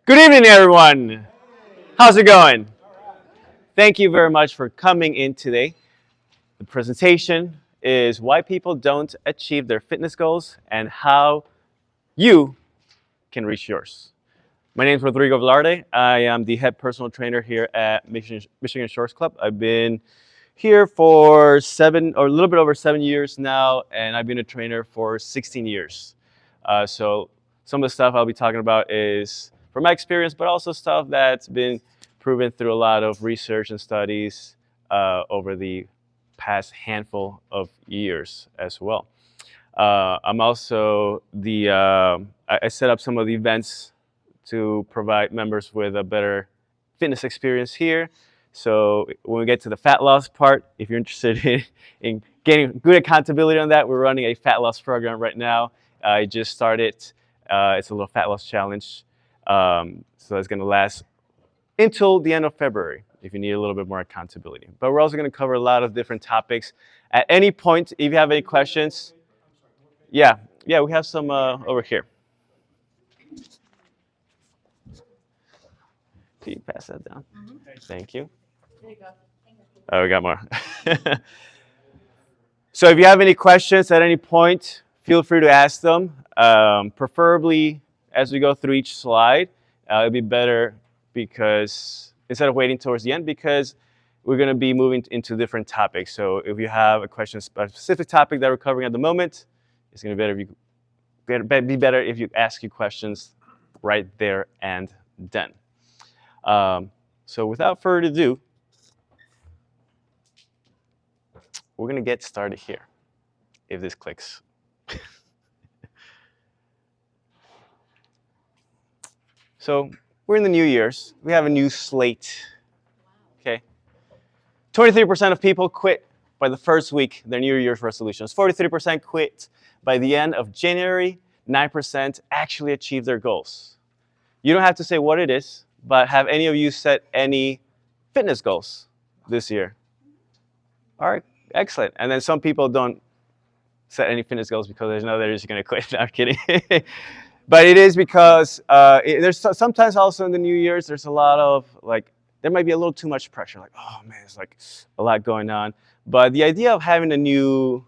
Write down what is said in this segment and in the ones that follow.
Good evening, everyone. How's it going? Thank you very much for coming in today. The presentation is why people don't achieve their fitness goals and how you can reach yours. My name is Rodrigo Velarde. I am the head personal trainer here at Michigan Shores Club. I've been here for a little bit over 7 years now, and I've been a trainer for 16 years. So some of the stuff I'll be talking about is from my experience, but also stuff that's been proven through a lot of research and studies over the past handful of years as well. I'm also I set up some of the events to provide members with a better fitness experience here. So when we get to the fat loss part, if you're interested in getting good accountability on that, we're running a fat loss program right now. I just started. It's a little fat loss challenge. So it's going to last until the end of February if you need a little bit more accountability. But we're also going to cover a lot of different topics. At any point, if you have any questions, yeah, we have some over here. Can you pass that down? Thank you. There you go. Oh, we got more. So if you have any questions at any point, feel free to ask them. Preferably as we go through each slide, it'd be better because instead of waiting towards the end, because we're going to be moving into different topics. So if you have a question about a specific topic that we're covering at the moment, it's going to be better if you ask your questions right there and then. So without further ado, we're going to get started here, if this clicks. So we're in the New Year's. We have a new slate. Okay. 23% of people quit by the first week their New Year's resolutions. 43% quit by the end of January. 9% actually achieve their goals. You don't have to say what it is, but have any of you set any fitness goals this year? All right, excellent. And then some people don't set any fitness goals because they know they're just going to quit. No, I'm kidding. But it is because there's sometimes also in the New Year's, there's a lot of there might be a little too much pressure. Like, oh man, it's like a lot going on. But the idea of having a new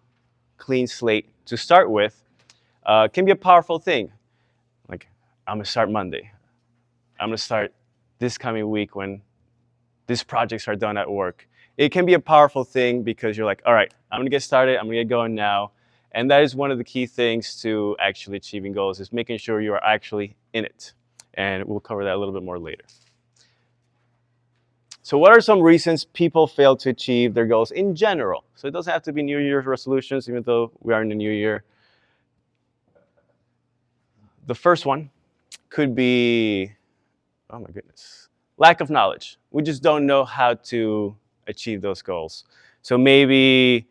clean slate to start with can be a powerful thing. Like, I'm going to start Monday. I'm going to start this coming week when these projects are done at work. It can be a powerful thing because you're like, all right, I'm going to get started. I'm going to get going now. And that is one of the key things to actually achieving goals is making sure you are actually in it. And we'll cover that a little bit more later. So what are some reasons people fail to achieve their goals in general? So it doesn't have to be New Year's resolutions, even though we are in the new year. The first one could be, oh my goodness, lack of knowledge. We just don't know how to achieve those goals. So maybe,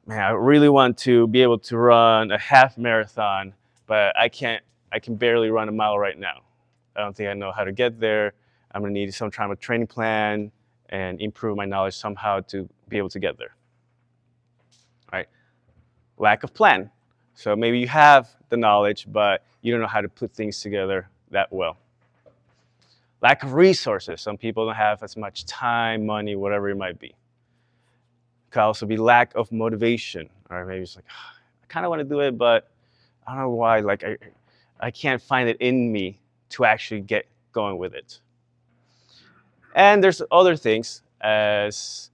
man, I really want to be able to run a half marathon, but I can barely run a mile right now. I don't think I know how to get there. I'm gonna need some kind of training plan and improve my knowledge somehow to be able to get there. All right, lack of plan. So maybe you have the knowledge, but you don't know how to put things together that well. Lack of resources. Some people don't have as much time, money, whatever it might be. It could also be lack of motivation, or maybe it's like, I kind of want to do it, but I don't know why. Like I can't find it in me to actually get going with it. And there's other things, as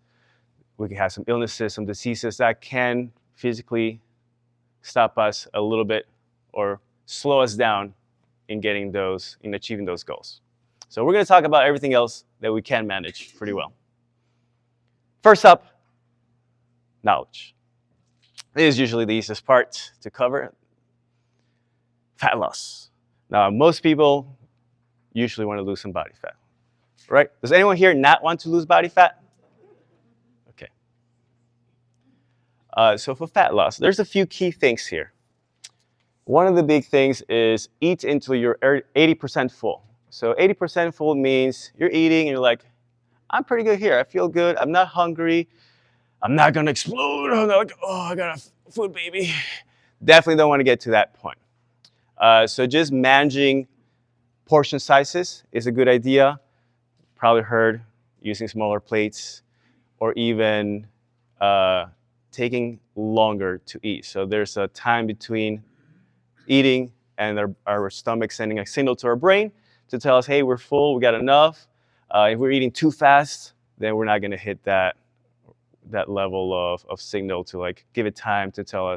we can have some illnesses, some diseases that can physically stop us a little bit or slow us down in achieving those goals. So we're going to talk about everything else that we can manage pretty well. First up, knowledge. This is usually the easiest part to cover. Fat loss. Now, most people usually want to lose some body fat, right? Does anyone here not want to lose body fat? Okay. So for fat loss, there's a few key things here. One of the big things is eat until you're 80% full. So 80% full means you're eating and you're like, I'm pretty good here. I feel good. I'm not hungry. I'm not going to explode. I'm not like, oh, I got a food baby. Definitely don't want to get to that point. So just managing Portion sizes is a good idea. Probably heard using smaller plates or even taking longer to eat. So there's a time between eating and our stomach sending a signal to our brain to tell us, hey, we're full, we got enough. If we're eating too fast, then we're not going to hit that level of signal to like give it time to tell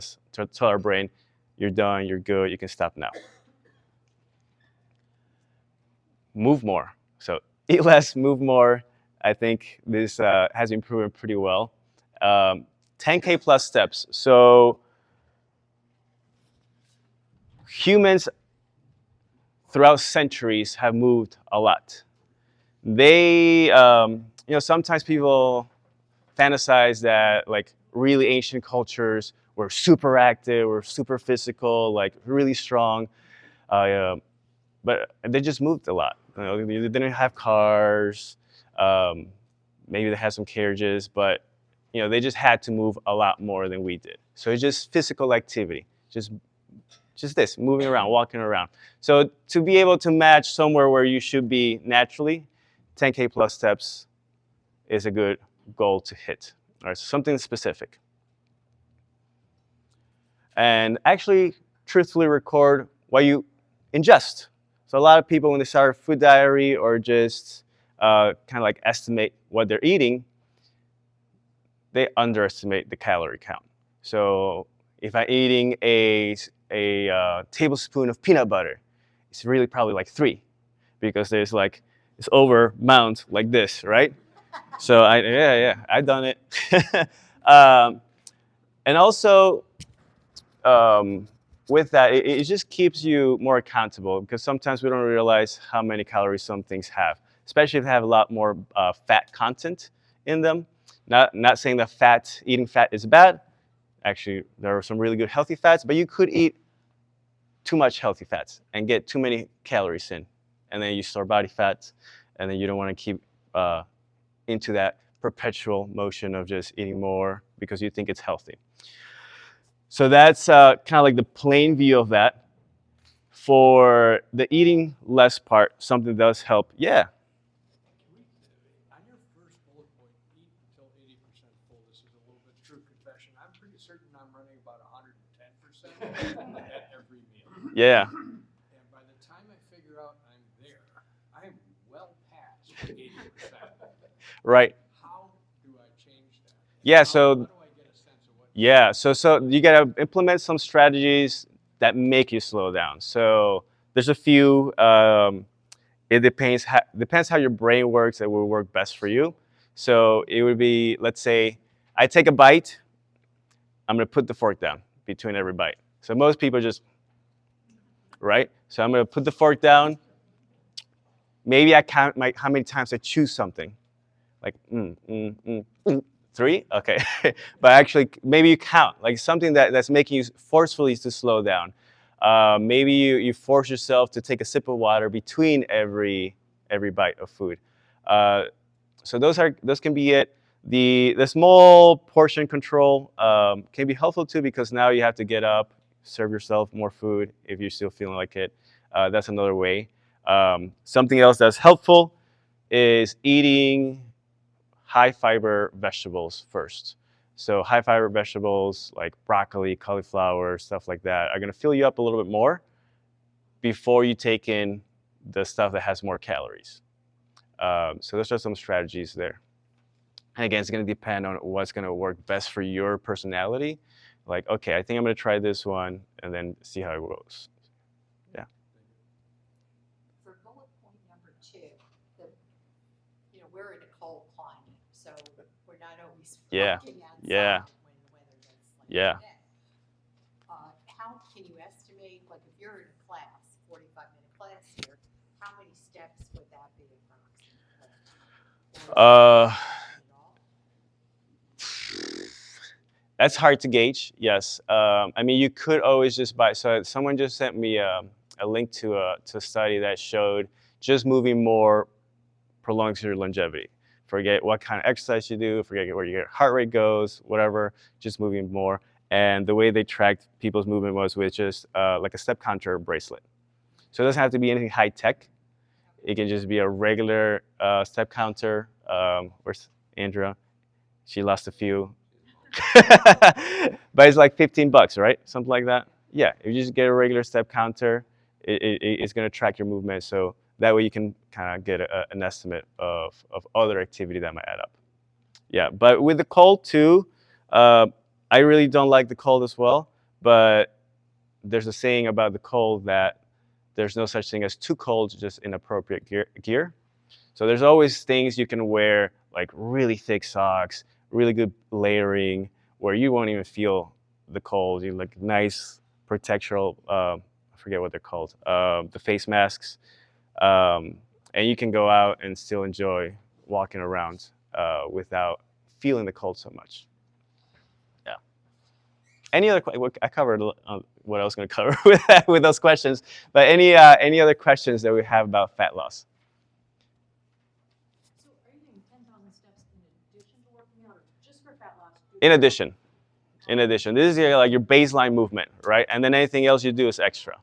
our brain, you're done, you're good, you can stop now. Move more. So eat less, move more. I think this has been proven pretty well. 10K plus steps. So humans throughout centuries have moved a lot. They, sometimes people fantasize that like really ancient cultures were super active, were super physical, like really strong, but they just moved a lot. They didn't have cars, maybe they had some carriages, but they just had to move a lot more than we did. So it's just physical activity, just this, moving around, walking around. So to be able to match somewhere where you should be naturally, 10K plus steps is a good goal to hit. All right, so something specific. And actually, truthfully record what you ingest. So a lot of people, when they start a food diary or just kind of like estimate what they're eating, they underestimate the calorie count. So if I'm eating a tablespoon of peanut butter, it's really probably like 3, because there's like this over amount like this, right? So I've done it. And also with that, it just keeps you more accountable, because sometimes we don't realize how many calories some things have, especially if they have a lot more fat content in them. Not saying that eating fat is bad. Actually, there are some really good healthy fats, but you could eat too much healthy fats and get too many calories in, and then you store body fat, and then you don't want to keep into that perpetual motion of just eating more because you think it's healthy. So that's kind of like the plain view of that. For the eating less part, something does help. Yeah. On your first bullet point, eat until 80% full. This is a little bit true confession. I'm pretty certain I'm running about 110% at every meal. Yeah. And by the time I figure out I'm there, I'm well past 80%. Right. How do I change that? Yeah. How So. do I get a sense of what? Yeah. So you gotta implement some strategies that make you slow down. So there's a few. It depends how your brain works that will work best for you. So it would be, let's say, I take a bite, I'm gonna put the fork down between every bite. So most people just, right? So I'm gonna put the fork down. Maybe I count how many times I chew something. Like, 3? Okay. But actually, maybe you count, like something that's making you forcefully to slow down. Maybe you force yourself to take a sip of water between every bite of food. So those can be it. The small portion control can be helpful too, because now you have to get up, serve yourself more food if you're still feeling like it. That's another way. Something else that's helpful is eating high fiber vegetables first. So high fiber vegetables like broccoli, cauliflower, stuff like that are gonna fill you up a little bit more before you take in the stuff that has more calories. So those are some strategies there. And again, it's gonna depend on what's gonna work best for your personality. Like, okay, I think I'm gonna try this one and then see how it goes. Yeah. For bullet point number 2, we're in a cold climate, so we're not always Yeah. walking outside Yeah. when the weather gets like Yeah. today. How can you estimate, like if you're in a class, 45-minute class here, how many steps would that be approximately? That's hard to gauge. Yes. I mean, you could always just buy. So someone just sent me a link to a study that showed just moving more prolongs your longevity. Forget what kind of exercise you do, forget where your heart rate goes, whatever, just moving more. And the way they tracked people's movement was with just like a step counter bracelet. So it doesn't have to be anything high tech. It can just be a regular step counter. Where's Andrea? She lost a few. But it's like $15, right? Something like that. Yeah, if you just get a regular step counter, it's going to track your movement. So that way you can kind of get an estimate of other activity that might add up. Yeah, but with the cold too, I really don't like the cold as well. But there's a saying about the cold that there's no such thing as too cold, just inappropriate gear. So there's always things you can wear, like really thick socks, really good layering, where you won't even feel the cold. You like nice protectoral, I forget what they're called, the face masks. And you can go out and still enjoy walking around without feeling the cold so much. Yeah. Any other? I covered what I was going to cover with those questions. But any other questions that we have about fat loss? So are you doing 10,000 steps in addition to working out, or just for fat loss? In addition. In addition, this is like your baseline movement, right? And then anything else you do is extra.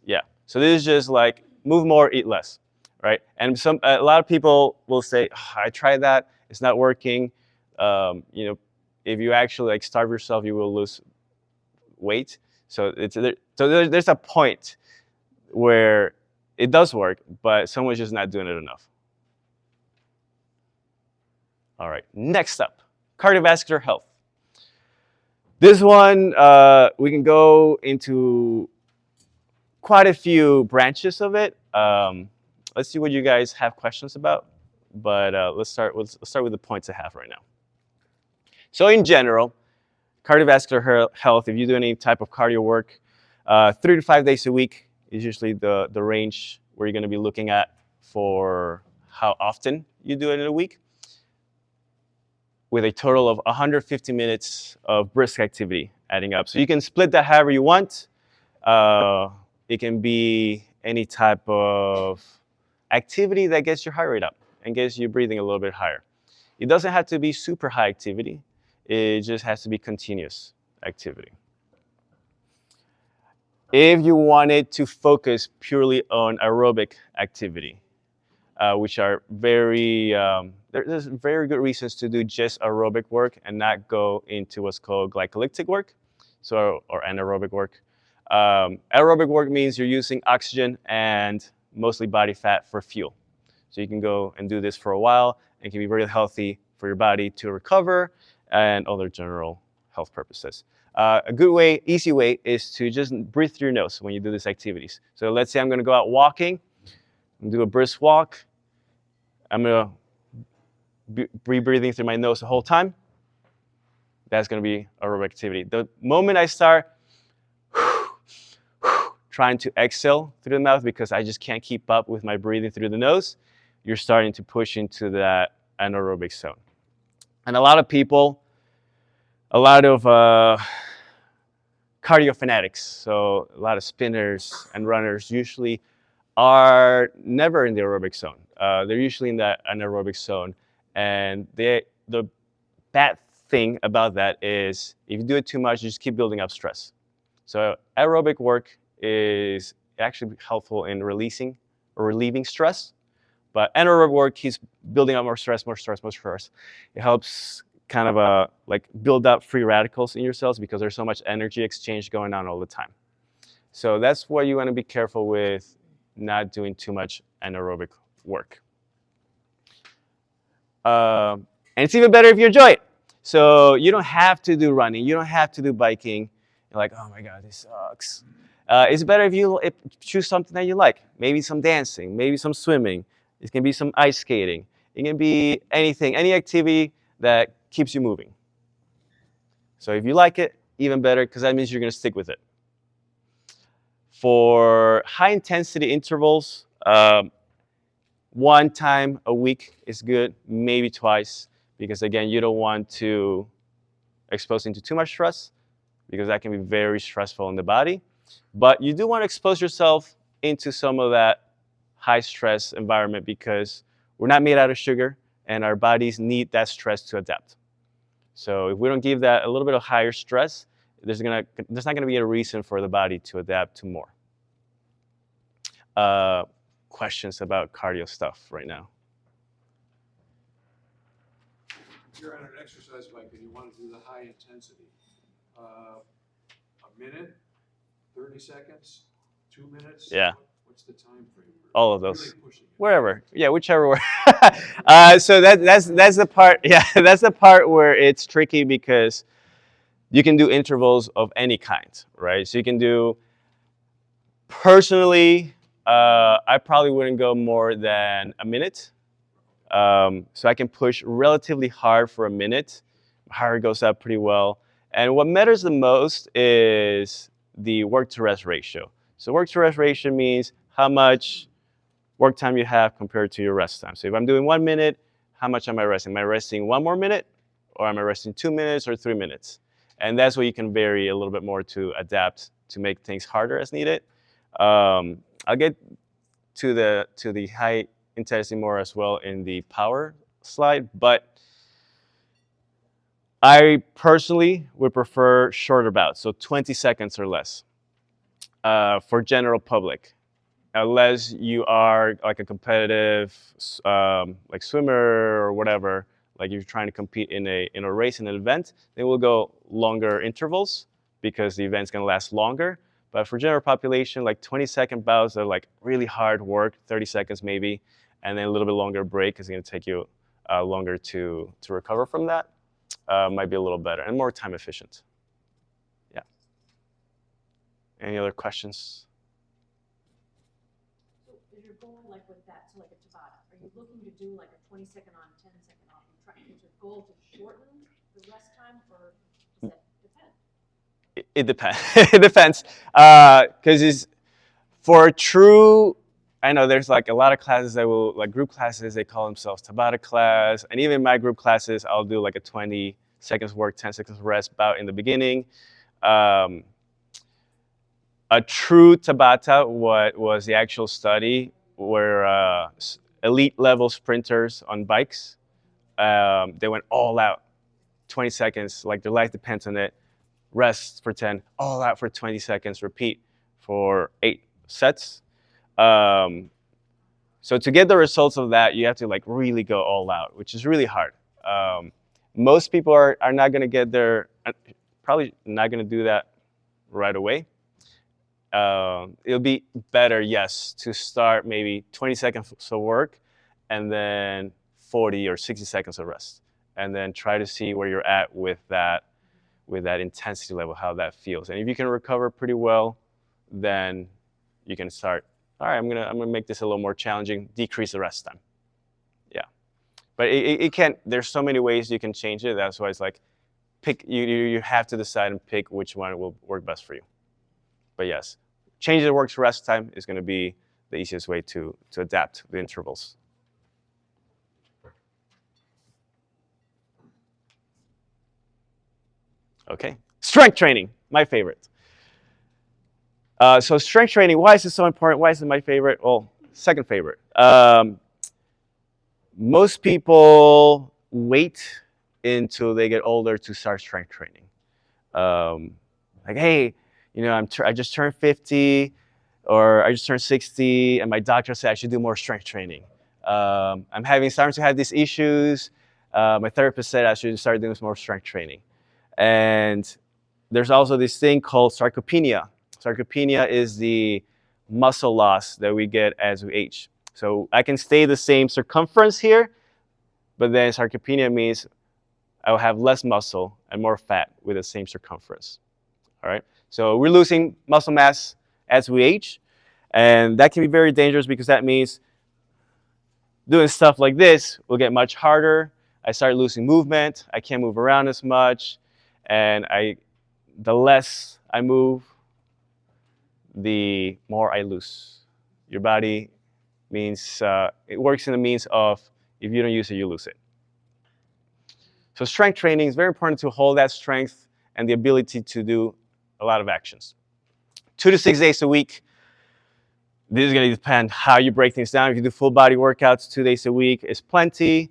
Yeah. So this is just like move more, eat less, right? And a lot of people will say, oh, I tried that, it's not working. If you actually like starve yourself, you will lose weight. So there's a point where it does work, but someone's just not doing it enough. All right, next up, cardiovascular health. This one, we can go into quite a few branches of it. Let's see what you guys have questions about, but let's start with the points I have right now. So in general, cardiovascular health, if you do any type of cardio work, 3 to 5 days a week is usually the range where you're going to be looking at for how often you do it in a week, with a total of 150 minutes of brisk activity adding up. So you can split that however you want. It can be any type of activity that gets your heart rate up and gets you breathing a little bit higher. It doesn't have to be super high activity. It just has to be continuous activity. If you wanted to focus purely on aerobic activity, which are there's very good reasons to do just aerobic work and not go into what's called glycolytic work, or anaerobic work. Aerobic work means you're using oxygen and mostly body fat for fuel. So you can go and do this for a while, and it can be very healthy for your body to recover and other general health purposes. A good way, easy way, is to just breathe through your nose when you do these activities. So let's say I'm going to go out walking and do a brisk walk. I'm going to be breathing through my nose the whole time. That's going to be aerobic activity. The moment I start trying to exhale through the mouth because I just can't keep up with my breathing through the nose, you're starting to push into that anaerobic zone. And a lot of people, a lot of cardio fanatics, so a lot of spinners and runners usually are never in the aerobic zone. They're usually in that anaerobic zone. And the bad thing about that is if you do it too much, you just keep building up stress. So aerobic work is actually helpful in releasing or relieving stress. But anaerobic work keeps building up more stress. It helps kind of like build up free radicals in your cells because there's so much energy exchange going on all the time. So that's why you want to be careful with not doing too much anaerobic work. And it's even better if you enjoy it. So you don't have to do running. You don't have to do biking. You're like, oh my God, this sucks. It's better if you choose something that you like. Maybe some dancing, maybe some swimming. It can be some ice skating. It can be anything, any activity that keeps you moving. So if you like it, even better, because that means you're going to stick with it. For high intensity intervals, 1 time a week is good, maybe twice, because again, you don't want to expose into too much stress, because that can be very stressful in the body. But you do want to expose yourself into some of that high stress environment because we're not made out of sugar and our bodies need that stress to adapt. So if we don't give that a little bit of higher stress, there's not going to be a reason for the body to adapt to more. questions about cardio stuff right now. If you're on an exercise bike and you want to do the high intensity, a minute, 30 seconds, 2 minutes? Yeah. What's the time frame? All of Really those. pushing it. Wherever, yeah, whichever way. So that's the part. Yeah, that's the part where it's tricky because you can do intervals of any kind, right? So you can do. Personally, I probably wouldn't go more than a minute. So I can push relatively hard for a minute. My heart rate goes up pretty well. And what matters the most is the work to rest ratio. So work to rest ratio means how much work time you have compared to your rest time. So if I'm doing 1 minute, how much am I resting? Am I resting 1 more minute, or am I resting 2 minutes or 3 minutes? And that's where you can vary a little bit more to adapt to make things harder as needed. I'll get to the high intensity more as well in the power slide, but I personally would prefer shorter bouts, so 20 seconds or less for general public, unless you are like a competitive like swimmer or whatever, like you're trying to compete in a race, in an event, then we'll go longer intervals because the event's gonna last longer. But for general population, like 20-second bouts are like really hard work, 30 seconds maybe, and then a little bit longer break because it's gonna take you longer to recover from that. Might be a little better and more time efficient. Yeah. Any other questions? So is your goal like with that, so like a Tabata, are you looking to do like a 20-second on, 10-second off? Is your goal to shorten the rest time, or does that depend? It depends. It depends. Because it's for a true, I know there's like a lot of classes that will, like group classes, they call themselves Tabata class. And even in my group classes, I'll do like a 20 seconds work, 10 seconds rest bout in the beginning. A true Tabata, what was the actual study, where elite level sprinters on bikes, they went all out, 20 seconds, like their life depends on it. Rest for 10, all out for 20 seconds, repeat for 8 sets. So to get the results of that, you have to like really go all out, which is really hard. Most people are not going to get there, probably not going to do that right away. It'll be better, yes, to start maybe 20 seconds of work and then 40 or 60 seconds of rest, and then try to see where you're at with that intensity level, how that feels. And if you can recover pretty well, then you can start, all right, I'm gonna make this a little more challenging, decrease the rest time. Yeah. But it can't, there's so many ways you can change it. That's why it's like, pick, you have to decide and pick which one will work best for you. But yes, changing the work to rest time is gonna be the easiest way to adapt the intervals. Okay, strength training, my favorite. So strength training, why is it so important? Why is it my favorite? Well, second favorite. Most people wait until they get older to start strength training. Like, hey, you know, I just turned 50, or I just turned 60, and my doctor said I should do more strength training. I'm starting to have these issues. My therapist said I should start doing some more strength training. And there's also this thing called sarcopenia. Sarcopenia is the muscle loss that we get as we age. So I can stay the same circumference here, but then sarcopenia means I will have less muscle and more fat with the same circumference. All right. So we're losing muscle mass as we age, and that can be very dangerous because that means doing stuff like this will get much harder. I start losing movement. I can't move around as much. And the less I move, the more I lose. Your body means, it works in the means of, if you don't use it, you lose it. So strength training is very important to hold that strength and the ability to do a lot of actions. 2 to 6 days a week. This is going to depend how you break things down. If you do full body workouts, 2 days a week is plenty.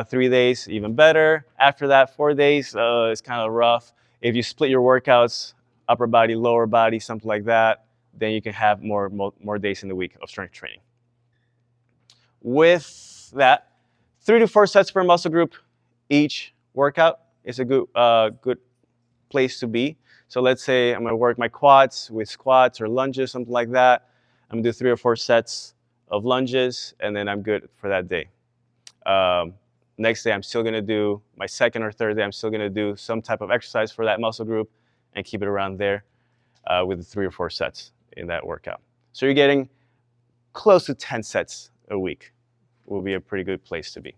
3 days, even better. After that, 4 days, it's kind of rough. If you split your workouts, upper body, lower body, something like that, then you can have more days in the week of strength training. with that, 3 to 4 sets per muscle group each workout is a good place to be. So let's say I'm gonna work my quads with squats or lunges, something like that. I'm gonna do 3 or 4 sets of lunges, and then I'm good for that day. Next day, I'm still gonna do, my second or third day, I'm still gonna do some type of exercise for that muscle group and keep it around there with the 3 or 4 sets in that workout. So you're getting close to 10 sets a week will be a pretty good place to be.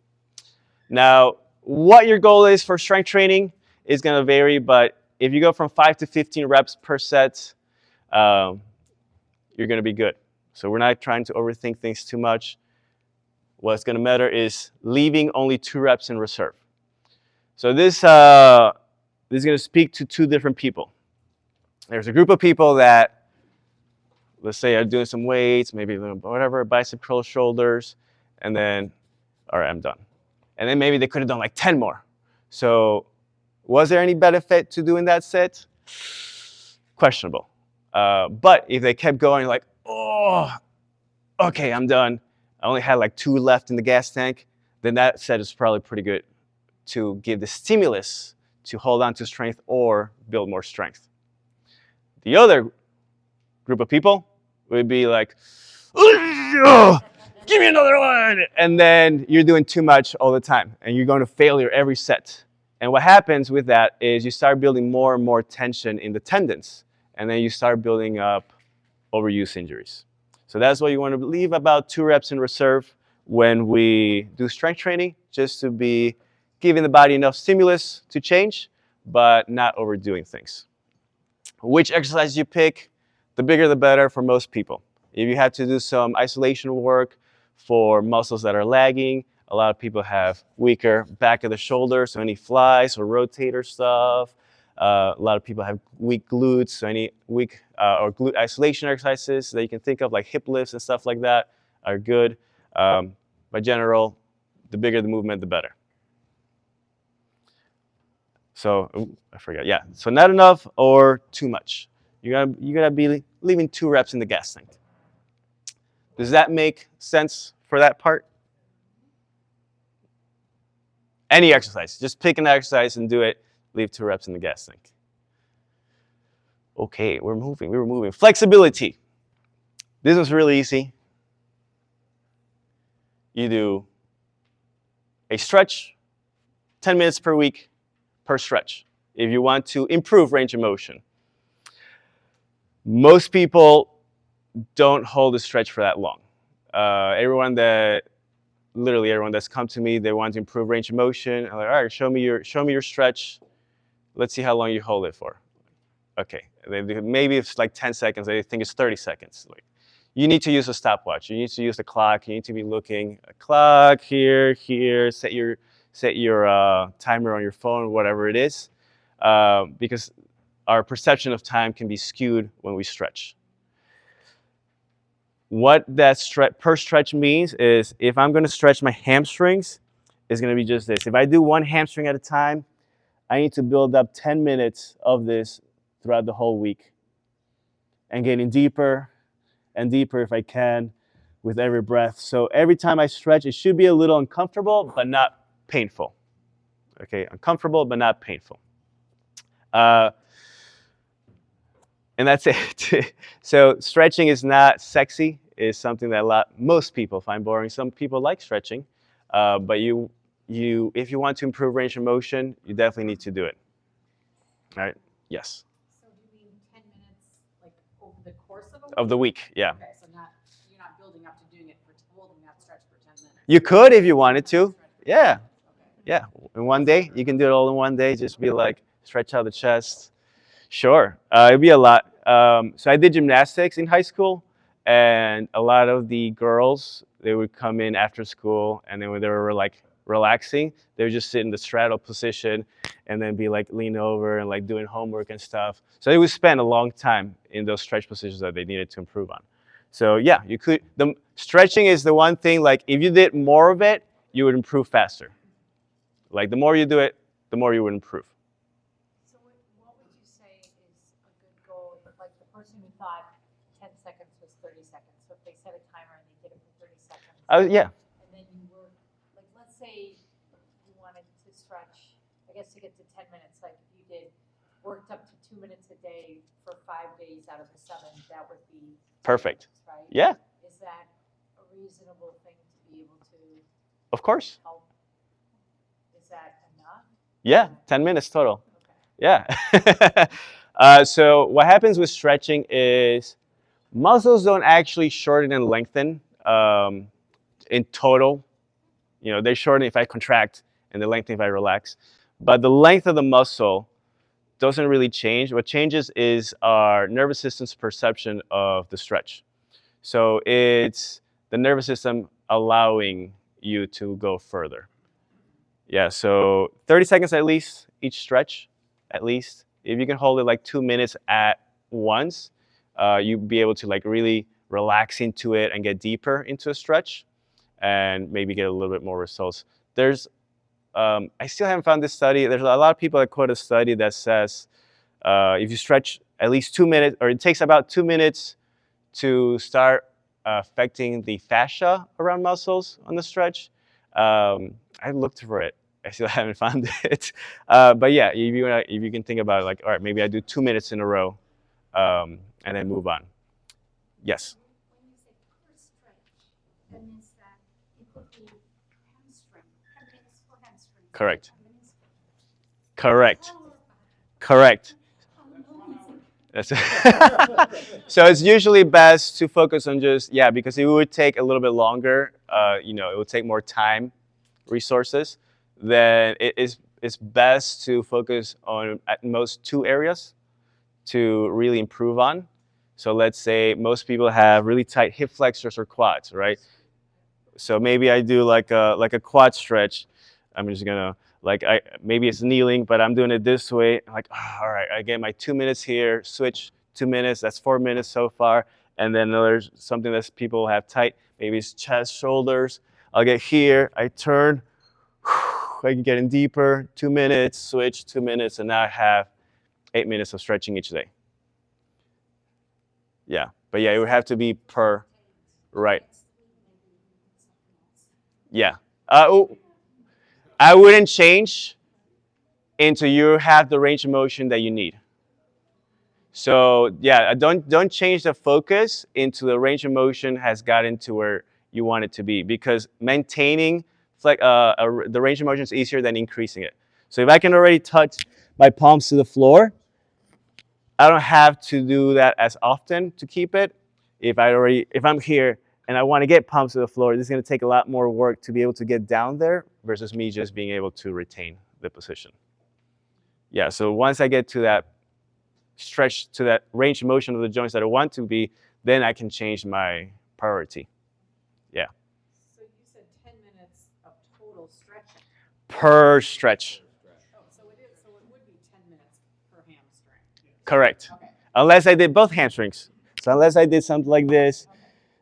Now, what your goal is for strength training is gonna vary, but if you go from 5 to 15 reps per set, you're gonna be good. So we're not trying to overthink things too much. What's gonna matter is leaving only 2 reps in reserve. So this is gonna speak to 2 different people. There's a group of people that, let's say, are doing some weights, maybe whatever, bicep curls, shoulders, and then, all right, I'm done. And then maybe they could have done like 10 more. So was there any benefit to doing that set? Questionable. But if they kept going like, oh, okay, I'm done. I only had like 2 left in the gas tank, then that set is probably pretty good to give the stimulus to hold on to strength or build more strength. The other group of people would be like, oh, give me another one. And then you're doing too much all the time and you're going to failure every set. And what happens with that is you start building more and more tension in the tendons, and then you start building up overuse injuries. So that's why you want to leave about 2 reps in reserve when we do strength training, just to be giving the body enough stimulus to change, but not overdoing things. Which exercise you pick, the bigger the better for most people. If you have to do some isolation work for muscles that are lagging, a lot of people have weaker back of the shoulder, so any flies or rotator stuff. A lot of people have weak glutes, so any weak or glute isolation exercises that you can think of, like hip lifts and stuff like that, are good. By general, the bigger the movement, the better. So, I forgot, yeah. So not enough or too much. You gotta be leaving 2 reps in the gas tank. Does that make sense for that part? Any exercise, just pick an exercise and do it. Leave 2 reps in the gas tank. Okay, we were moving. Flexibility. This was really easy. You do a stretch, 10 minutes per week per stretch, if you want to improve range of motion. Most people don't hold a stretch for that long. Literally everyone that's come to me, they want to improve range of motion. I'm like, all right, show me your stretch. Let's see how long you hold it for. Okay, maybe it's like 10 seconds. They think it's 30 seconds. Like, you need to use a stopwatch. You need to use the clock. You need to be looking at a clock here. Set your timer on your phone, whatever it is, because our perception of time can be skewed when we stretch. What that per stretch means is if I'm going to stretch my hamstrings, it's going to be just this. If I do 1 hamstring at a time, I need to build up 10 minutes of this throughout the whole week and getting deeper and deeper if I can with every breath. So every time I stretch, it should be a little uncomfortable, but not painful. Okay, uncomfortable, but not painful. And that's it. So stretching is not sexy. It's something that most people find boring. Some people like stretching, but if you want to improve range of motion, you definitely need to do it. All right? Yes. So do you mean 10 minutes, like over the course of a week? Of the week, yeah. Okay, so you're not building up to doing it holding that stretch for 10 minutes. You could if you wanted to. Yeah. Okay. Yeah. In one day, you can do it all in one day. Just be like, stretch out the chest. Sure. It'd be a lot. So I did gymnastics in high school, and a lot of the girls, they would come in after school, and then when they were like relaxing, they would just sit in the straddle position and then be like lean over and like doing homework and stuff. So they would spend a long time in those stretch positions that they needed to improve on. So yeah, you could. The stretching is the one thing, like if you did more of it, you would improve faster. Like the more you do it, the more you would improve. So what would you say is a good goal? Like the person who thought 10 seconds was 30 seconds. So if they set a timer and they did it for 30 seconds. Yeah. And guess to get to 10 minutes, like if you worked up to 2 minutes a day for 5 days out of the 7, that would be 10 Perfect. minutes, right? Yeah, Is that a reasonable thing to be able to of course. help? Is that enough? Yeah, 10 minutes total. Okay. Yeah. So what happens with stretching is muscles don't actually shorten and lengthen in total. You know, they shorten if I contract and they lengthen if I relax. But the length of the muscle doesn't really change. What changes is our nervous system's perception of the stretch. So it's the nervous system allowing you to go further. Yeah, so 30 seconds at least each stretch, at least. If you can hold it like 2 minutes at once, you'll be able to like really relax into it and get deeper into a stretch and maybe get a little bit more results. There's, I still haven't found this study. There's a lot of people that quote a study that says if you stretch at least 2 minutes, or it takes about 2 minutes to start affecting the fascia around muscles on the stretch. I looked for it. I still haven't found it. But yeah, if you can think about it, like, all right, maybe I do 2 minutes in a row and then move on. Yes, When you say per stretch, that means that it could be hamstring, 10 minutes for hamstring. correct. 10 minutes for Correct. lower back. Correct. How long is it? That's so it's usually best to focus on just, yeah, because it would take a little bit longer, you know, it would take more time, resources, then it's best to focus on at most 2 areas to really improve on. So let's say most people have really tight hip flexors or quads, right? So maybe I do like a quad stretch. I'm just gonna maybe it's kneeling, but I'm doing it this way. I'm like, oh, all right, I get my 2 minutes here, switch 2 minutes, that's 4 minutes so far. And then there's something that people have tight, maybe it's chest, shoulders. I'll get here, I turn, I can get in deeper, 2 minutes, switch 2 minutes, and now I have 8 minutes of stretching each day. Yeah, but yeah, it would have to be per, right. Next week, maybe something else. Yeah. I wouldn't change until you have the range of motion that you need. So yeah, don't change the focus until the range of motion has gotten to where you want it to be, because maintaining the range of motion is easier than increasing it. So if I can already touch my palms to the floor, I don't have to do that as often to keep it. If I'm here and I want to get palms to the floor, this is going to take a lot more work to be able to get down there versus me just being able to retain the position. Yeah, so once I get to that stretch, to that range of motion of the joints that I want to be, then I can change my priority. Yeah. So you said 10 minutes of total stretching. Per stretch. Oh, so it would be 10 minutes per hamstring. Correct. Okay. Unless I did both hamstrings. So unless I did something like this,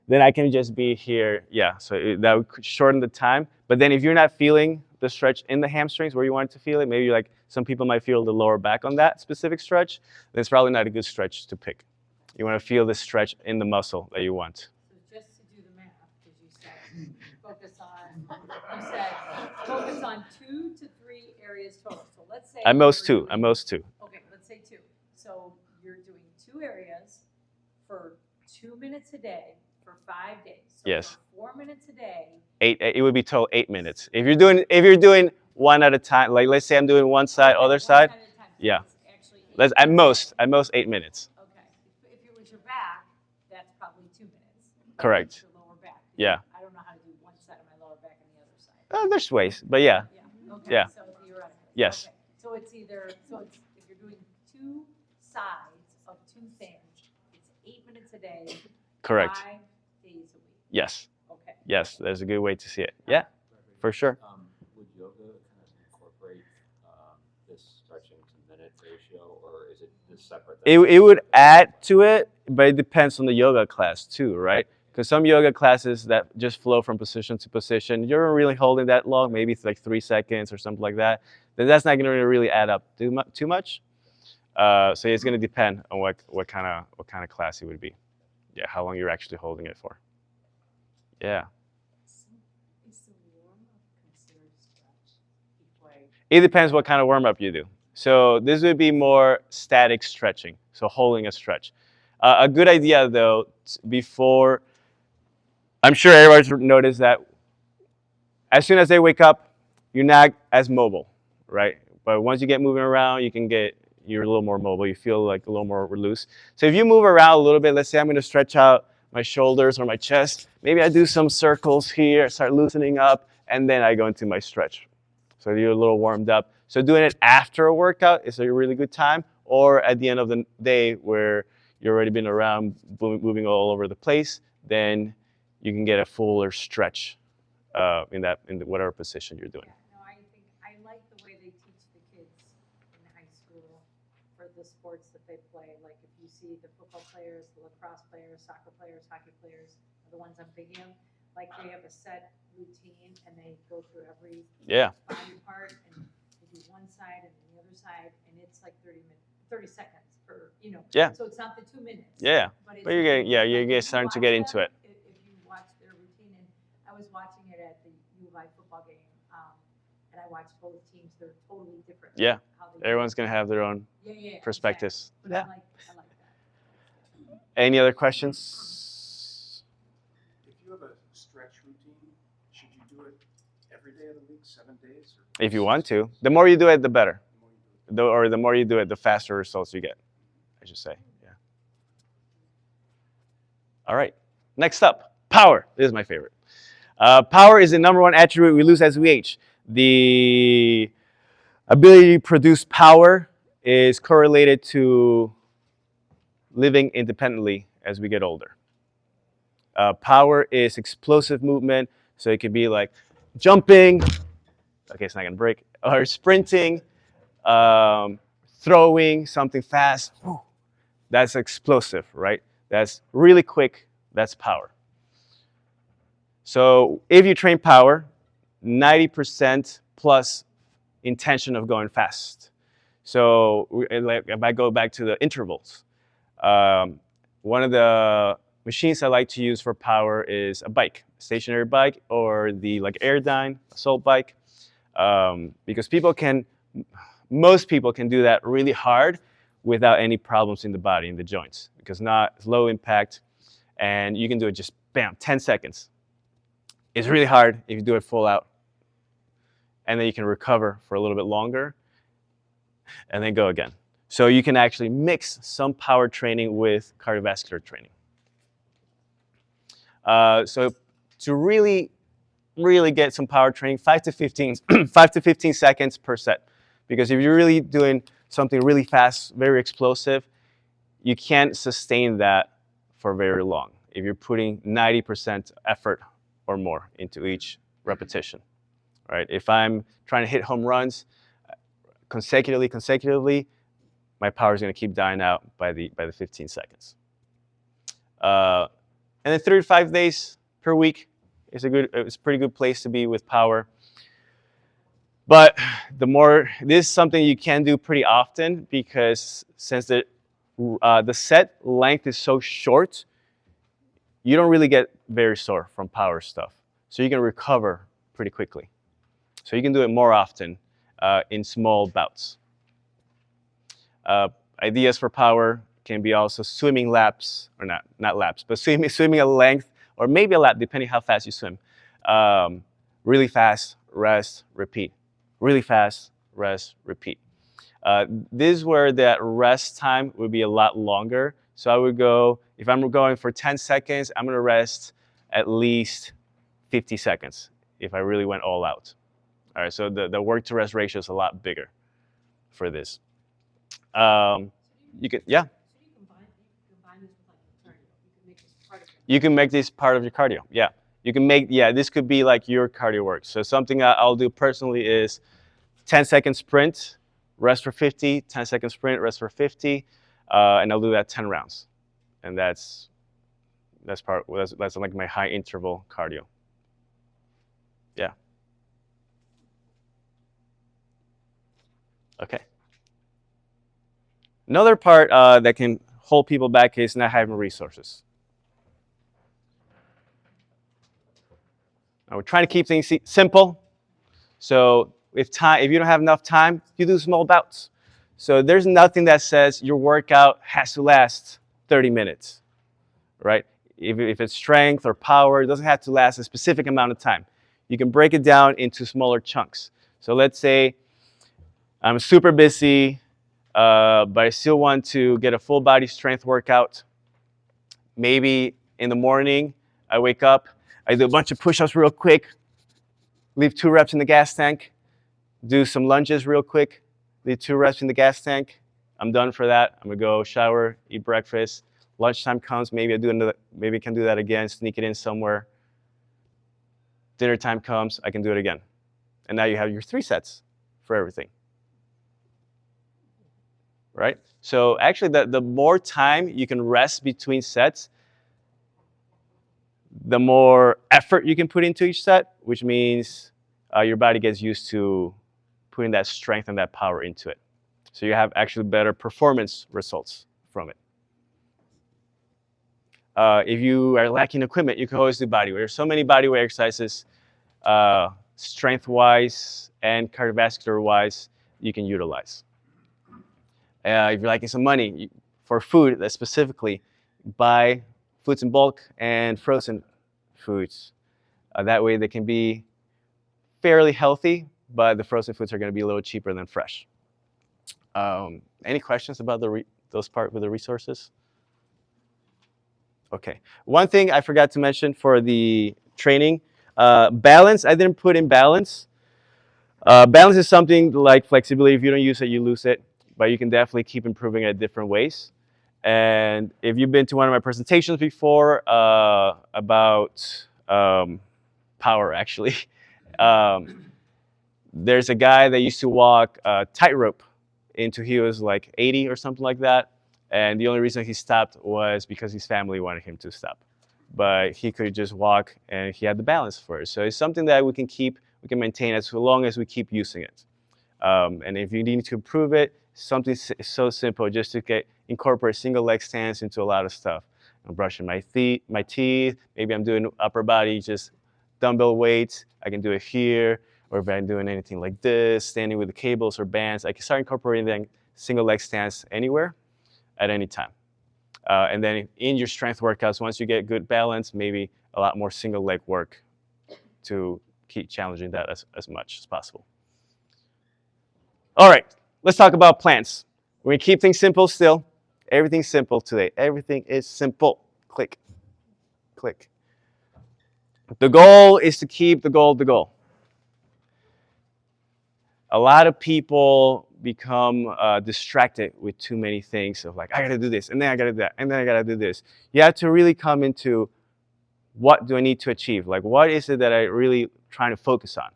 then I can just be here. Yeah, so that would shorten the time. But then if you're not feeling the stretch in the hamstrings where you want to feel it, maybe like some people might feel the lower back on that specific stretch, then it's probably not a good stretch to pick. You want to feel the stretch in the muscle that you want. So just to do the math, because you said focus on 2 to 3 areas total. So let's say At most you're 2. At most 2. Okay, let's say 2. So you're doing 2 areas for 2 minutes a day for 5 days. So Yes. for 4 minutes a day. 8. It would be total 8 minutes. If you're doing one at a time, like let's say I'm doing one side, other side. One at a time. So Yeah. it's actually 8 At minutes. most 8 minutes. Okay. If it was your back, that's probably 2 minutes. Correct. Your lower back. Yeah. I don't know how to do one side of my lower back and the other side. There's ways, but yeah. Yeah. Okay. Yeah. So theoretically. Yes. Okay. So it's if you're doing 2 sides of 2 things, it's 8 minutes a day. Correct. 5 days a week. Yes. Okay. Yes. There's a good way to see it. Yeah, for sure. Would yoga kind of incorporate this stretching to minute ratio, or is it just separate? It would add to it, but it depends on the yoga class too, right? Because some yoga classes that just flow from position to position, you're really holding that long, maybe it's like 3 seconds or something like that, then that's not going to really add up too much. So it's going to depend on what kind of class it would be. Yeah, how long you're actually holding it for. Yeah. Is the warm-up considered stretch before It depends what kind of warm up you do. So this would be more static stretching, so holding a stretch. A good idea though, before, I'm sure everybody's noticed that as soon as they wake up, you're not as mobile, right? But once you get moving around, you're a little more mobile. You feel like a little more loose. So if you move around a little bit, let's say I'm going to stretch out my shoulders or my chest. Maybe I do some circles here, start loosening up, and then I go into my stretch. So you're a little warmed up. So doing it after a workout is a really good time, or at the end of the day where you've already been around, moving all over the place, then you can get a fuller stretch in whatever position you're doing. No, I think, I like the way they teach the kids in high school for the sports that they play. Like if you see the football players, the lacrosse players, soccer players, hockey players, are the ones I'm thinking of, like they have a set routine and they go through every body part and they do one side and then the other side, and it's like 30 seconds per, Yeah. So it's not the 2 minutes. Yeah. But But you're starting to get into it. If you watch their routine, and I was watching it at the U of I football game, and I watched both teams, they're totally different. Yeah. How they do Everyone's it. going to have their own Yeah, perspectives. exactly. But Yeah. I like that. Any other questions? If you have a stretch routine, should you do it every day of the week, 7 days? Or If you want to. The more you do it, the better. the more you do it? Or the more you do it, the faster results you get, I should say. Yeah. All right. Next up, power. This is my favorite. Power is the number one attribute we lose as we age. The ability to produce power is correlated to living independently as we get older. Power is explosive movement, so it could be like jumping, okay, it's not gonna break, or sprinting, throwing something fast. That's explosive, right? That's really quick, that's power. So if you train power, 90% plus intention of going fast. So if I go back to the intervals, one of the machines I like to use for power is a bike, a stationary bike, or the Airdyne assault bike, because most people can do that really hard without any problems in the body, in the joints, because it's low impact, and you can do it just bam, 10 seconds. It's really hard if you do it full out, and then you can recover for a little bit longer, and then go again. So you can actually mix some power training with cardiovascular training. So to really get some power training, 5 to 15 seconds per set. Because if you're really doing something really fast, very explosive, you can't sustain that for very long if you're putting 90% effort or more into each repetition. Right? If I'm trying to hit home runs consecutively, my power is going to keep dying out by the 15 seconds. And then 3 to 5 days per week it's a pretty good place to be with power. But this is something you can do pretty often, because since the set length is so short, you don't really get very sore from power stuff. So you can recover pretty quickly. So you can do it more often in small bouts. Ideas for power can be also swimming laps, or not laps, but swimming a length, or maybe a lap, depending how fast you swim. Really fast, rest, repeat. Really fast, rest, repeat. This is where that rest time would be a lot longer. So I would go, if I'm going for 10 seconds, I'm gonna rest at least 50 seconds if I really went all out. All right, so the work to rest ratio is a lot bigger for this. You can, yeah. So you combine this with like cardio. You can make this part of it. You can make this part of your cardio, yeah. You can make, this could be like your cardio work. So something I'll do personally is 10-second sprint, rest for 50, 10-second sprint, rest for 50, and I'll do that 10 rounds. And that's like my high interval cardio. Yeah. Okay. Another part that can hold people back is not having resources. Now we're trying to keep things simple. So if you don't have enough time, you do small bouts. So there's nothing that says your workout has to last 30 minutes, right? If it's strength or power, it doesn't have to last a specific amount of time. You can break it down into smaller chunks. So let's say I'm super busy, but I still want to get a full body strength workout. Maybe in the morning, I wake up, I do a bunch of push-ups real quick, leave 2 reps in the gas tank, do some lunges real quick, leave 2 reps in the gas tank. I'm done for that. I'm gonna go shower, eat breakfast. Lunchtime comes, maybe I can do that again, sneak it in somewhere. Dinner time comes, I can do it again. And now you have your 3 sets for everything. Right? So actually the more time you can rest between sets, the more effort you can put into each set, which means your body gets used to putting that strength and that power into it. So you have actually better performance results from it. If you are lacking equipment, you can always do bodyweight. There's so many bodyweight exercises, strength-wise and cardiovascular-wise, you can utilize. If you're lacking some money for food, specifically, buy foods in bulk and frozen foods. That way they can be fairly healthy, but the frozen foods are going to be a little cheaper than fresh. Any questions about those part with the resources? Okay. One thing I forgot to mention for the training, balance. I didn't put in balance. Balance is something like flexibility. If you don't use it, you lose it. But you can definitely keep improving it different ways. And if you've been to one of my presentations before about power, actually, there's a guy that used to walk tightrope until he was like 80 or something like that. And the only reason he stopped was because his family wanted him to stop. But he could just walk and he had the balance for it. So it's something that we can maintain as long as we keep using it. And if you need to improve it, something so simple, just to incorporate single leg stands into a lot of stuff. I'm brushing my teeth, maybe I'm doing upper body, just dumbbell weights. I can do it here, or if I'm doing anything like this, standing with the cables or bands, I can start incorporating the single leg stands anywhere, at any time. And then in your strength workouts, once you get good balance, maybe a lot more single leg work to keep challenging that as much as possible. All right, let's talk about plans. We're gonna keep things simple still. Everything's simple today. Everything is simple. Click, click. The goal is to keep the goal the goal. A lot of people become distracted with too many things of like, I gotta do this, and then I gotta do that, and then I gotta do this. You have to really come into what do I need to achieve? Like, what is it that I really trying to focus on?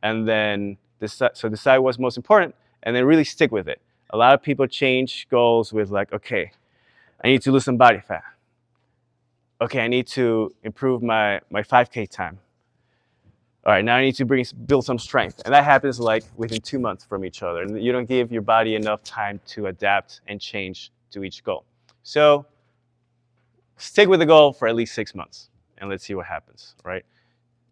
And then decide what's most important, and then really stick with it. A lot of people change goals with like, okay, I need to lose some body fat. Okay, I need to improve my 5K time. All right, now I need to build some strength. And that happens like within 2 months from each other. And you don't give your body enough time to adapt and change to each goal. So stick with the goal for at least 6 months and let's see what happens, right?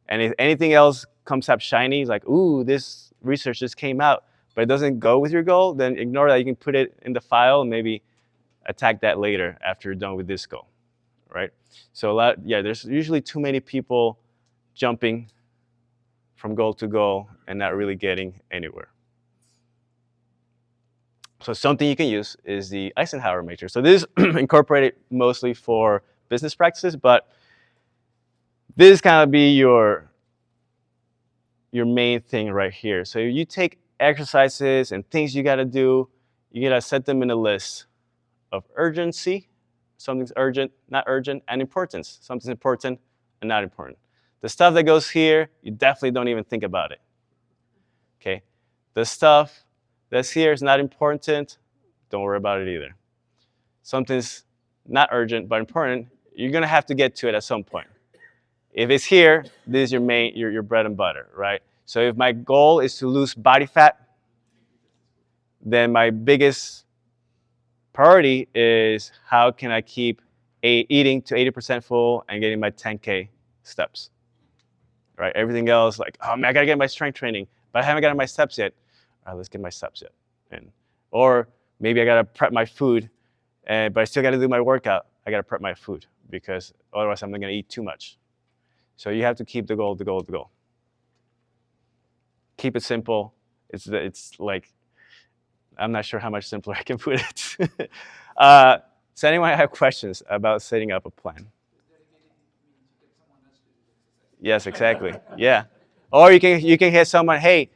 And if anything else comes up shiny, like, ooh, this research just came out, but it doesn't go with your goal, then ignore that. You can put it in the file and maybe attack that later after you're done with this goal, right? So there's usually too many people jumping from goal to goal and not really getting anywhere. So something you can use is the Eisenhower matrix. So this is incorporated mostly for business practices, but this is kind of be your main thing right here. So you take exercises and things you gotta do, you gotta set them in a list of urgency, something's urgent, not urgent, and importance. Something's important and not important. The stuff that goes here, you definitely don't even think about it, okay? The stuff that's here is not important, don't worry about it either. Something's not urgent but important, you're gonna have to get to it at some point. If it's here, this is your bread and butter, right? So if my goal is to lose body fat, then my biggest priority is how can I keep eating to 80% full and getting my 10K steps, right? Everything else, like, oh man, I gotta get my strength training. but I haven't gotten my steps yet. All right, let's get my steps in. Or maybe I gotta prep my food, but I still gotta do my workout. I gotta prep my food because otherwise I'm not gonna eat too much. So you have to keep the goal. Keep it simple. It's like, I'm not sure how much simpler I can put it. Does anyone have questions about setting up a plan? Yes, exactly. Yeah. Or you can hit someone, hey,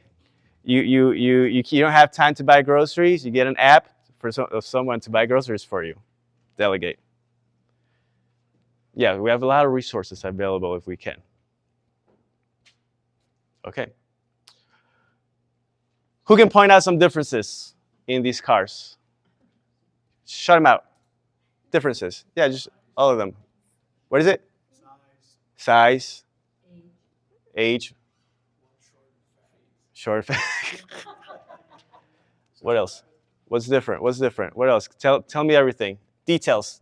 you don't have time to buy groceries, you get an app of someone to buy groceries for you. Delegate. Yeah, we have a lot of resources available if we can. Okay. Who can point out some differences in these cars? Shut them out. Differences. Yeah, just all of them. What is it? Size. Age. Short. What else? What's different? What else? Tell me everything. Details.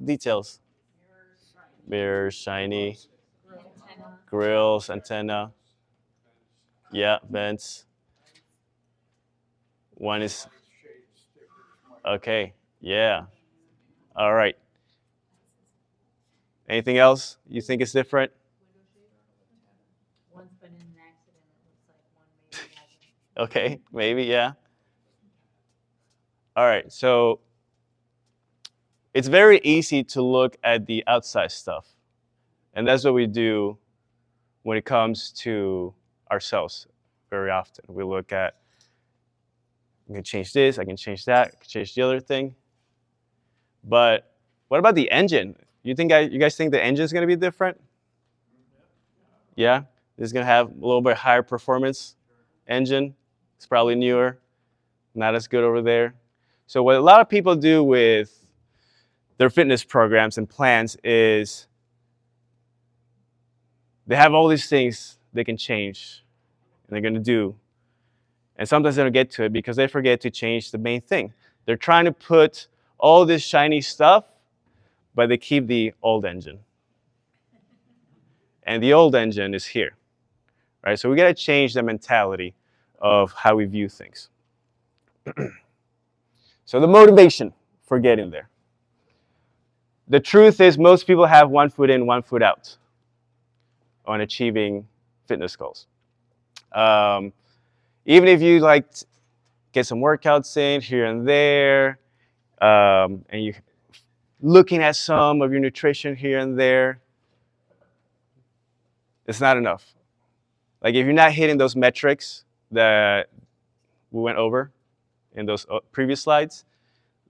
Mirrors, shiny. Grills, antenna. Yeah, vents. One is okay. Yeah. All right. Anything else you think is different? One's been in an accident, it looks like one maybe hasn't. Okay, maybe, yeah. All right, so it's very easy to look at the outside stuff. And that's what we do when it comes to ourselves very often. We look at, I can change this, I can change that, I can change the other thing. But what about the engine? You guys think the engine is going to be different? Yeah, this is going to have a little bit higher performance engine. It's probably newer, not as good over there. So what a lot of people do with their fitness programs and plans is they have all these things they can change and they're going to do. And sometimes they don't get to it because they forget to change the main thing. They're trying to put all this shiny stuff, but they keep the old engine. And the old engine is here, right? So we got to change the mentality of how we view things. So the motivation for getting there. The truth is most people have one foot in, one foot out on achieving fitness goals. Even if you like get some workouts in here and there, and you looking at some of your nutrition here and there, it's not enough. Like if you're not hitting those metrics that we went over in those previous slides,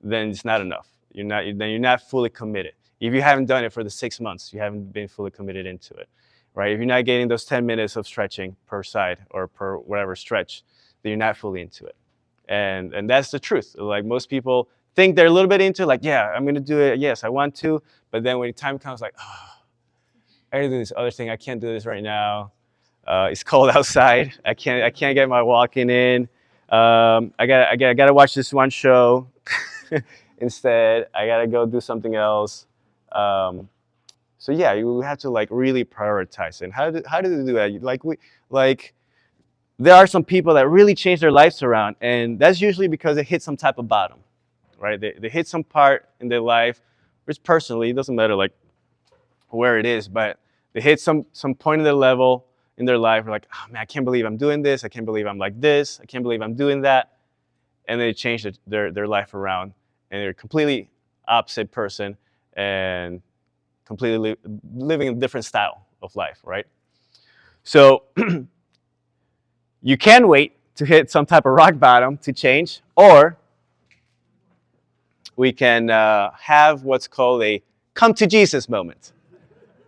then it's not enough. Then you're not fully committed. If you haven't done it for the 6 months, you haven't been fully committed into it, right? If you're not getting those 10 minutes of stretching per side or per whatever stretch, then you're not fully into it. And that's the truth. Like most people think they're a little bit into it, like, yeah, I'm gonna do it, yes, I want to, but then when the time comes, like, oh, I gotta do this other thing, I can't do this right now. It's cold outside. I can't get my walking in. I gotta watch this one show instead. I gotta go do something else. So yeah, you have to like really prioritize. And how do they do that? Like there are some people that really change their lives around, and that's usually because they hit some type of bottom, right? They hit some part in their life, which personally, it doesn't matter like where it is, but they hit some point in their level in their life, where like, oh man, I can't believe I'm doing this. I can't believe I'm like this. I can't believe I'm doing that. And they change their life around, and they're a completely opposite person and completely living a different style of life, right? So you can wait to hit some type of rock bottom to change, or we can have what's called a come to Jesus moment.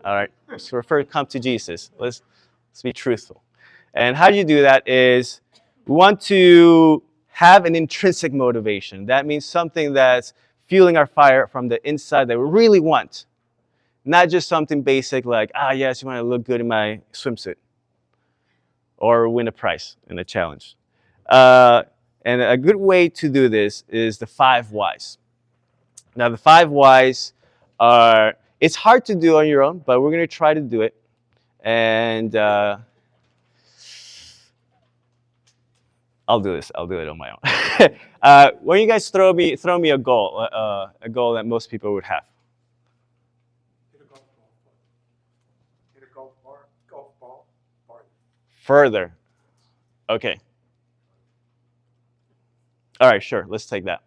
All right, so refer to come to Jesus. Let's be truthful. And how you do that is we want to have an intrinsic motivation. That means something that's fueling our fire from the inside that we really want. Not just something basic like, yes, you want to look good in my swimsuit or win a prize in a challenge. And a good way to do this is the 5 whys. Now, the 5 whys are, it's hard to do on your own, but we're going to try to do it. And I'll do this. I'll do it on my own. When you guys throw me a goal that most people would have. Hit a golf ball, hit a golf ball, farther. Further. Okay. All right, sure. Let's take that.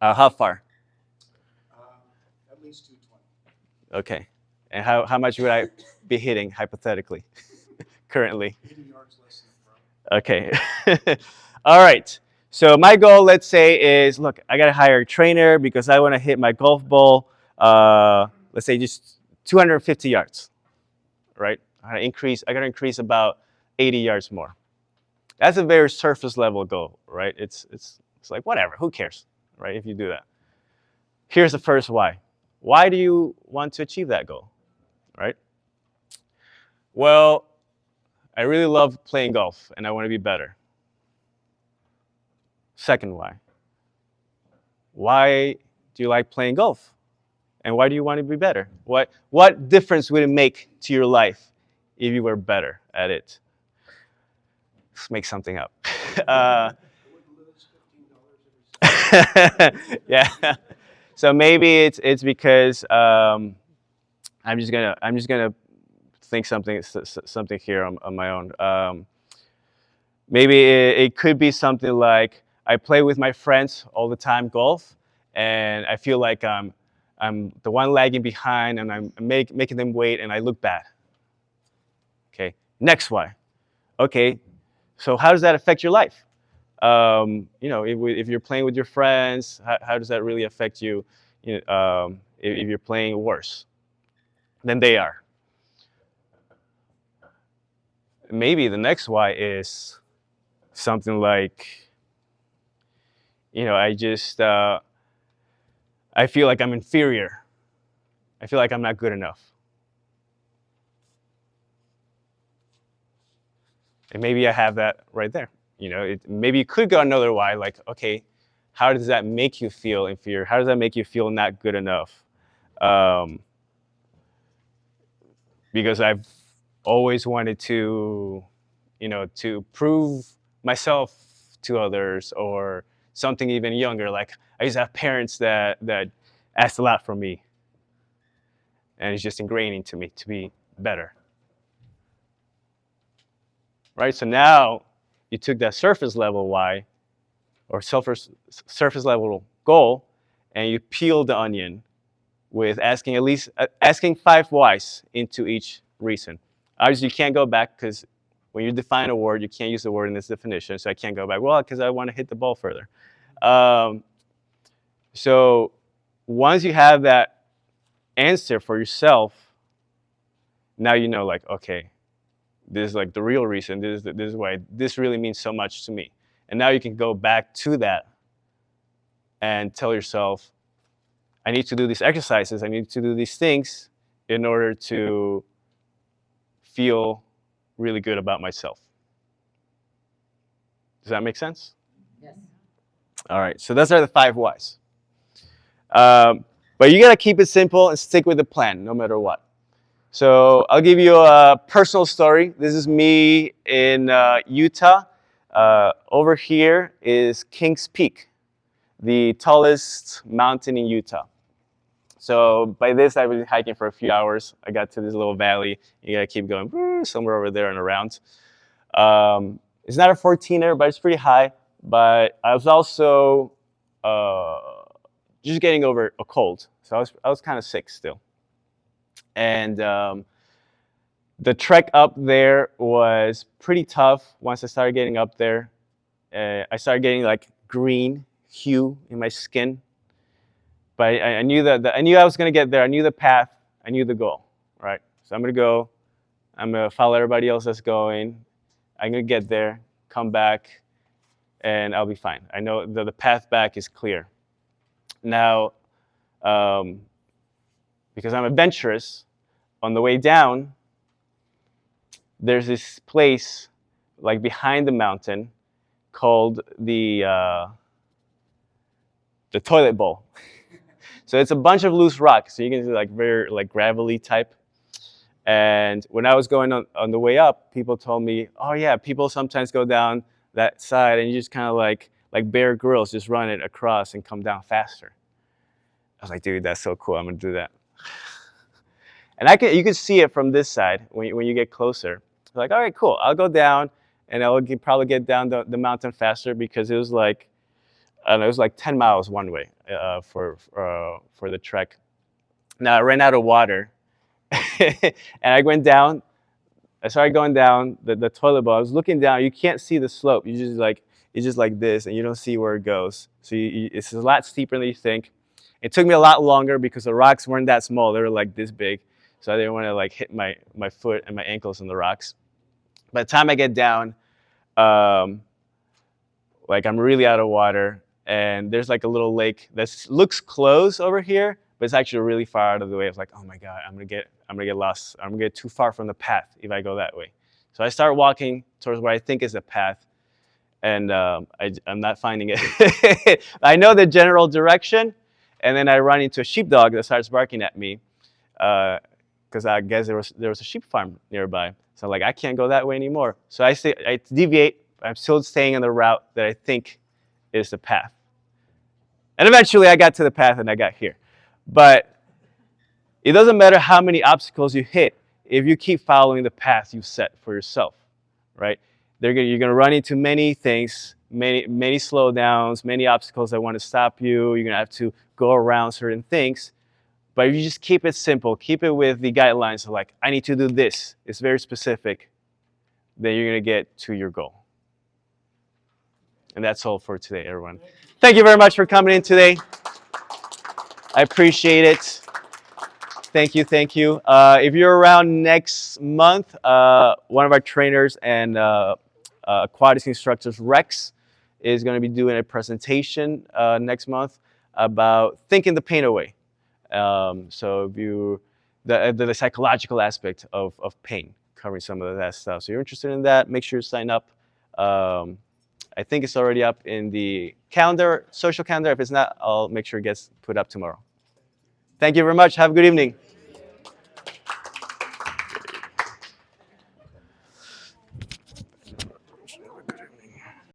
How far? At least 220. Okay. And how much would I be hitting hypothetically currently? 80 yards less than the front. Okay. All right. So my goal, let's say, is look, I gotta hire a trainer because I want to hit my golf ball. Let's say just 250 yards, right? I gotta increase about 80 yards more. That's a very surface level goal, right? It's like whatever, who cares, right? If you do that. Here's the first why. Why do you want to achieve that goal, right? Well, I really love playing golf and I want to be better. Second why. Why do you like playing golf? And why do you want to be better? What difference would it make to your life if you were better at it? Let's make something up. I would lose $15 every Yeah. So maybe it's because I'm just gonna think something here on my own. Maybe it could be something like I play with my friends all the time golf, and I feel like I'm the one lagging behind, and I'm making them wait, and I look bad. Okay. Next why. Okay. So how does that affect your life? If you're playing with your friends, how does that really affect you? If you're playing worse than they are. Maybe the next why is something like, I feel like I'm inferior. I feel like I'm not good enough. And maybe I have that right there. Maybe you could go another why, like, okay, how does that make you feel inferior? How does that make you feel not good enough? Because I've always wanted to prove myself to others, or something even younger. Like I used to have parents that asked a lot from me, and it's just ingraining to me to be better. Right? So now you took that surface level why, or surface level goal, and you peeled the onion with asking 5 whys into each reason. Obviously, you can't go back because when you define a word, you can't use the word in its definition. So I can't go back. Well, because I want to hit the ball further. So once you have that answer for yourself, now you know, like, okay, this is like the real reason. This is why this really means so much to me. And now you can go back to that and tell yourself, I need to do these exercises. I need to do these things in order to feel really good about myself. Does that make sense? Yes. All right, so those are the 5 whys. But you gotta keep it simple and stick with the plan, no matter what. So I'll give you a personal story. This is me in Utah. Over here is Kings Peak, the tallest mountain in Utah. So by this, I've been hiking for a few hours. I got to this little valley. You gotta keep going somewhere over there and around. It's not a 14er, but it's pretty high. But I was also just getting over a cold, so I was kind of sick still. And the trek up there was pretty tough. Once I started getting up there, I started getting like green hue in my skin. But I knew I knew I was gonna get there. I knew the path. I knew the goal. Right. So I'm gonna go. I'm gonna follow everybody else that's going. I'm gonna get there, come back, and I'll be fine. I know the path back is clear. Now, because I'm adventurous, on the way down, there's this place like behind the mountain called the toilet bowl. So it's a bunch of loose rocks. So you can see like very like gravelly type. And when I was going on the way up, people told me, oh yeah, people sometimes go down that side, and you just kind of like Bear Grylls, just run it across and come down faster. I was like, dude, that's so cool. I'm gonna do that. And you can see it from this side when you get closer. Like, all right, cool. I'll go down, and I'll probably get down the mountain faster because it was like, I don't know, it was like 10 miles one way for the trek. Now I ran out of water, and I went down. I started going down the toilet bowl. I was looking down. You can't see the slope. It's just like this, and you don't see where it goes. So it's a lot steeper than you think. It took me a lot longer because the rocks weren't that small. They were like this big. So I didn't want to like hit my foot and my ankles in the rocks. By the time I get down, like I'm really out of water, and there's like a little lake that looks close over here, but it's actually really far out of the way. I was like, oh my God, I'm gonna get lost. I'm gonna get too far from the path if I go that way. So I start walking towards what I think is the path, and I'm not finding it. I know the general direction, and then I run into a sheepdog that starts barking at me, because I guess there was a sheep farm nearby. So I'm like, I can't go that way anymore. So I deviate. I'm still staying on the route that I think is the path. And eventually I got to the path and I got here. But it doesn't matter how many obstacles you hit if you keep following the path you set for yourself, right? You're going to run into many things, many slowdowns, many obstacles that want to stop you. You're going to have to go around certain things. But if you just keep it simple, keep it with the guidelines of like, I need to do this, it's very specific, then you're going to get to your goal. And that's all for today, everyone. Thank you very much for coming in today. I appreciate it. Thank you, thank you. If you're around next month, one of our trainers and aquatics instructors, Rex, is going to be doing a presentation next month about thinking the pain away. So if the psychological aspect of pain, covering some of that stuff. So if you're interested in that, make sure you sign up. I think it's already up in the calendar, social calendar. If it's not, I'll make sure it gets put up tomorrow. Thank you very much. Have a good evening.